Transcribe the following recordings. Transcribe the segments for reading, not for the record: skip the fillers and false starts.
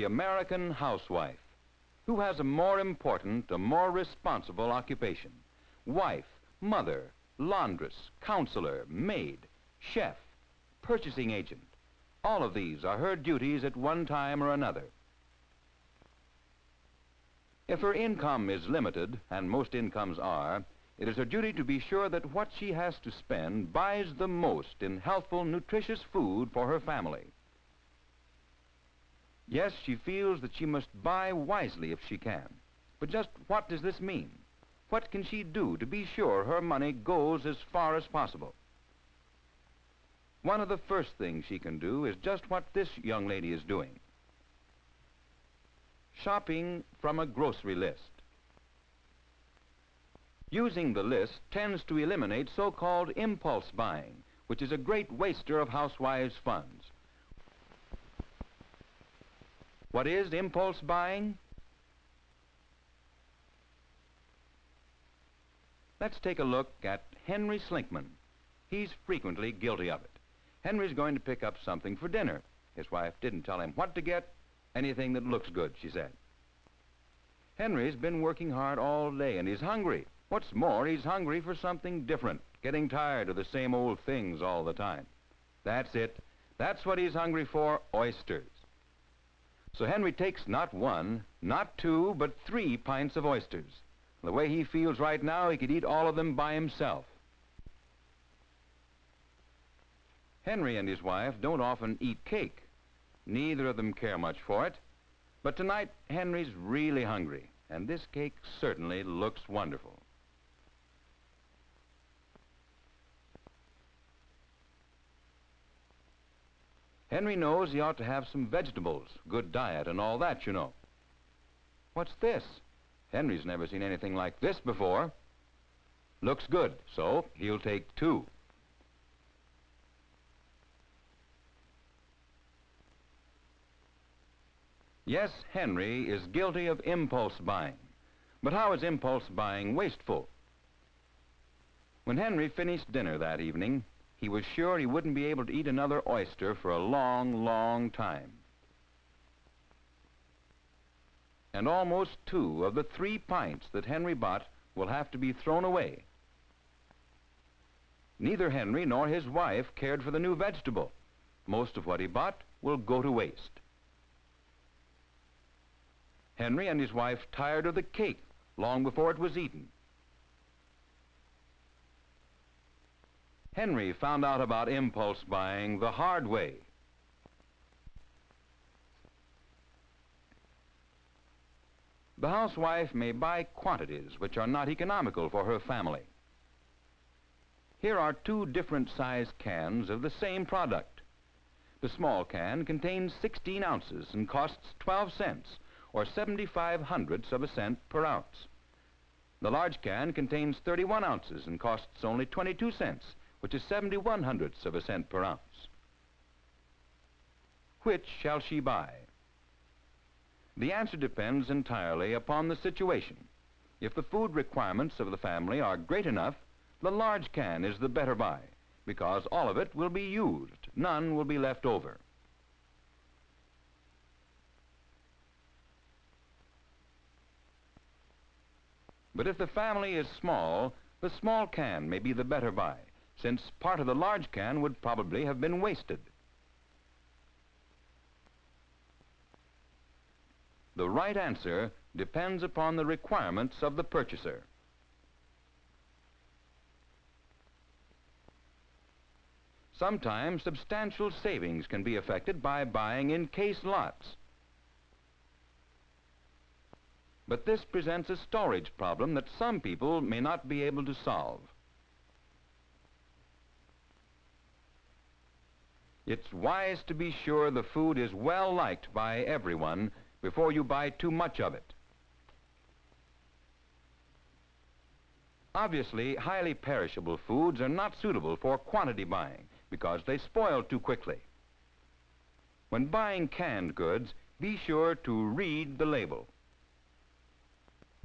the American housewife. Who has a more important, a more responsible occupation? Wife, mother, laundress, counselor, maid, chef, purchasing agent. All of these are her duties at one time or another. If her income is limited, and most incomes are, it is her duty to be sure that what she has to spend buys the most in healthful, nutritious food for her family. Yes, she feels that she must buy wisely if she can. But just what does this mean? What can she do to be sure her money goes as far as possible? One of the first things she can do is just what this young lady is doing. Shopping from a grocery list. Using the list tends to eliminate so-called impulse buying, which is a great waster of housewives' funds. What is impulse buying? Let's take a look at Henry Slinkman. He's frequently guilty of it. Henry's going to pick up something for dinner. His wife didn't tell him what to get. Anything that looks good, she said. Henry's been working hard all day and he's hungry. What's more, he's hungry for something different, getting tired of the same old things all the time. That's it. That's what he's hungry for, oysters. So Henry takes not one, not two, but 3 pints of oysters. The way he feels right now, he could eat all of them by himself. Henry and his wife don't often eat cake. Neither of them care much for it. But tonight, Henry's really hungry, and this cake certainly looks wonderful. Henry knows he ought to have some vegetables, good diet, and all that, you know. What's this? Henry's never seen anything like this before. Looks good, so he'll take 2. Yes, Henry is guilty of impulse buying. But how is impulse buying wasteful? When Henry finished dinner that evening, he was sure he wouldn't be able to eat another oyster for a long, long time. And almost 2 of the 3 pints that Henry bought will have to be thrown away. Neither Henry nor his wife cared for the new vegetable. Most of what he bought will go to waste. Henry and his wife tired of the cake long before it was eaten. Henry found out about impulse buying the hard way. The housewife may buy quantities which are not economical for her family. Here are 2 different size cans of the same product. The small can contains 16 ounces and costs 12 cents, or 75/100ths of a cent per ounce. The large can contains 31 ounces and costs only 22 cents, which is 71/100ths of a cent per ounce. Which shall she buy? The answer depends entirely upon the situation. If the food requirements of the family are great enough, the large can is the better buy, because all of it will be used. None will be left over. But if the family is small, the small can may be the better buy, since part of the large can would probably have been wasted. The right answer depends upon the requirements of the purchaser. Sometimes substantial savings can be effected by buying in case lots. But this presents a storage problem that some people may not be able to solve. It's wise to be sure the food is well liked by everyone before you buy too much of it. Obviously, highly perishable foods are not suitable for quantity buying because they spoil too quickly. When buying canned goods, be sure to read the label.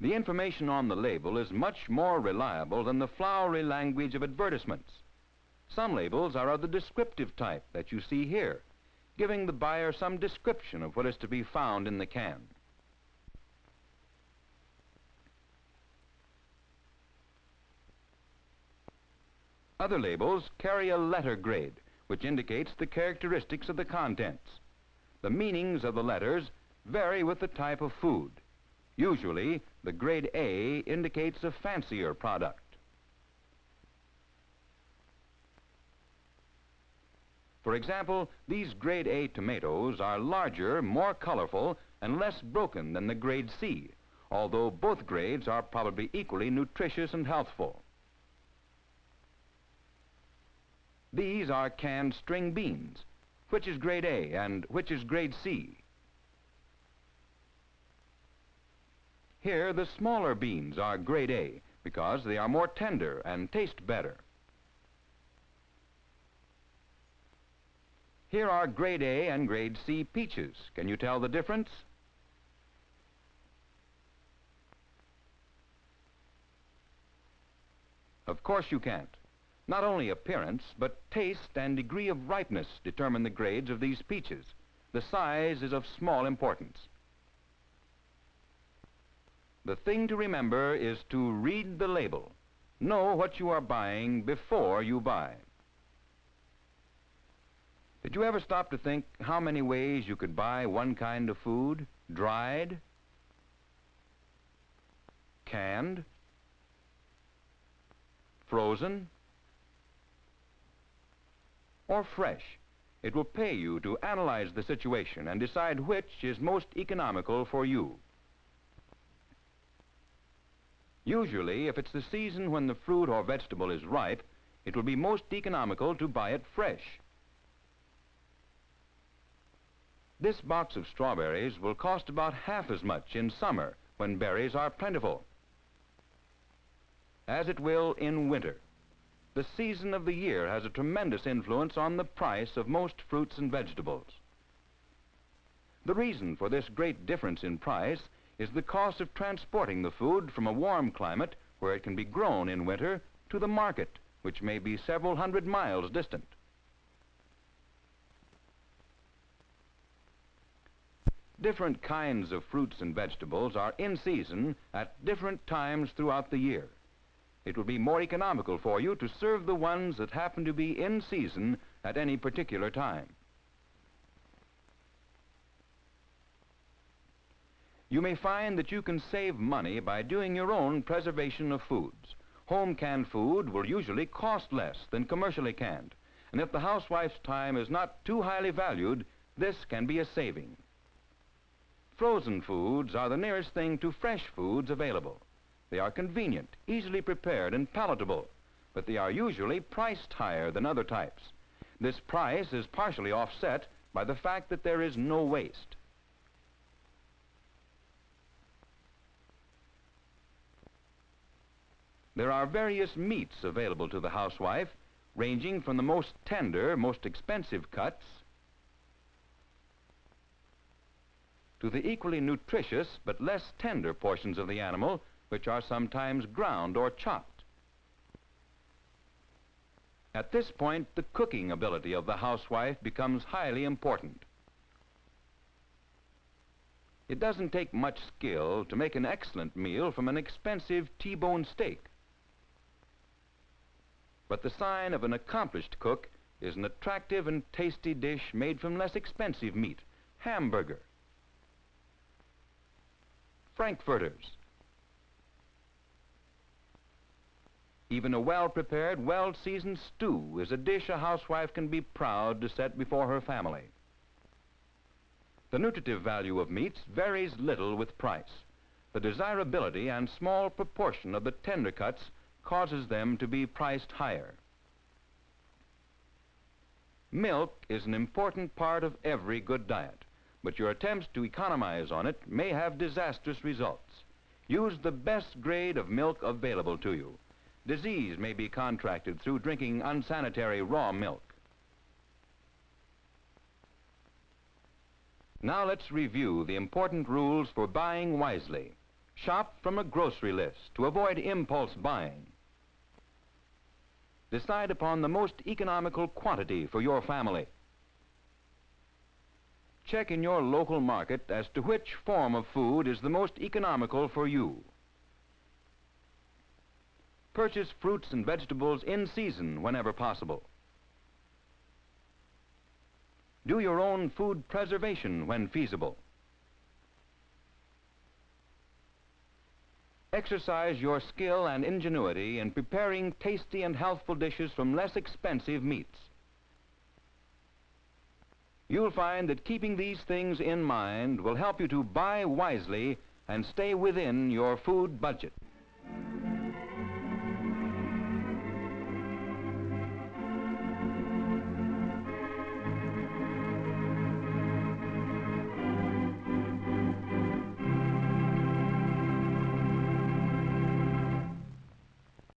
The information on the label is much more reliable than the flowery language of advertisements. Some labels are of the descriptive type that you see here. giving the buyer some description of what is to be found in the can. Other labels carry a letter grade, which indicates the characteristics of the contents. The meanings of the letters vary with the type of food. Usually, the grade A indicates a fancier product. For example, these grade A tomatoes are larger, more colorful, and less broken than the grade C, although both grades are probably equally nutritious and healthful. These are canned string beans. Which is grade A and which is grade C? Here, the smaller beans are grade A because they are more tender and taste better. Here are grade A and grade C peaches. Can you tell the difference? Of course you can't. Not only appearance, but taste and degree of ripeness determine the grades of these peaches. The size is of small importance. The thing to remember is to read the label. Know what you are buying before you buy. Did you ever stop to think how many ways you could buy one kind of food? Dried, canned, frozen, or fresh? It will pay you to analyze the situation and decide which is most economical for you. Usually, if it's the season when the fruit or vegetable is ripe, it will be most economical to buy it fresh. This box of strawberries will cost about half as much in summer when berries are plentiful, as it will in winter. The season of the year has a tremendous influence on the price of most fruits and vegetables. The reason for this great difference in price is the cost of transporting the food from a warm climate where it can be grown in winter to the market, which may be several hundred miles distant. Different kinds of fruits and vegetables are in season at different times throughout the year. It will be more economical for you to serve the ones that happen to be in season at any particular time. You may find that you can save money by doing your own preservation of foods. Home canned food will usually cost less than commercially canned, and if the housewife's time is not too highly valued, this can be a saving. Frozen foods are the nearest thing to fresh foods available. They are convenient, easily prepared, and palatable, but they are usually priced higher than other types. This price is partially offset by the fact that there is no waste. There are various meats available to the housewife, ranging from the most tender, most expensive cuts to the equally nutritious but less tender portions of the animal, which are sometimes ground or chopped. At this point, the cooking ability of the housewife becomes highly important. It doesn't take much skill to make an excellent meal from an expensive T-bone steak. But the sign of an accomplished cook is an attractive and tasty dish made from less expensive meat: hamburger, frankfurters. Even a well-prepared, well-seasoned stew is a dish a housewife can be proud to set before her family. The nutritive value of meats varies little with price. The desirability and small proportion of the tender cuts causes them to be priced higher. Milk is an important part of every good diet, but your attempts to economize on it may have disastrous results. Use the best grade of milk available to you. Disease may be contracted through drinking unsanitary raw milk. Now let's review the important rules for buying wisely. Shop from a grocery list to avoid impulse buying. Decide upon the most economical quantity for your family. check in your local market as to which form of food is the most economical for you. Purchase fruits and vegetables in season whenever possible. Do your own food preservation when feasible. Exercise your skill and ingenuity in preparing tasty and healthful dishes from less expensive meats. You'll find that keeping these things in mind will help you to buy wisely and stay within your food budget.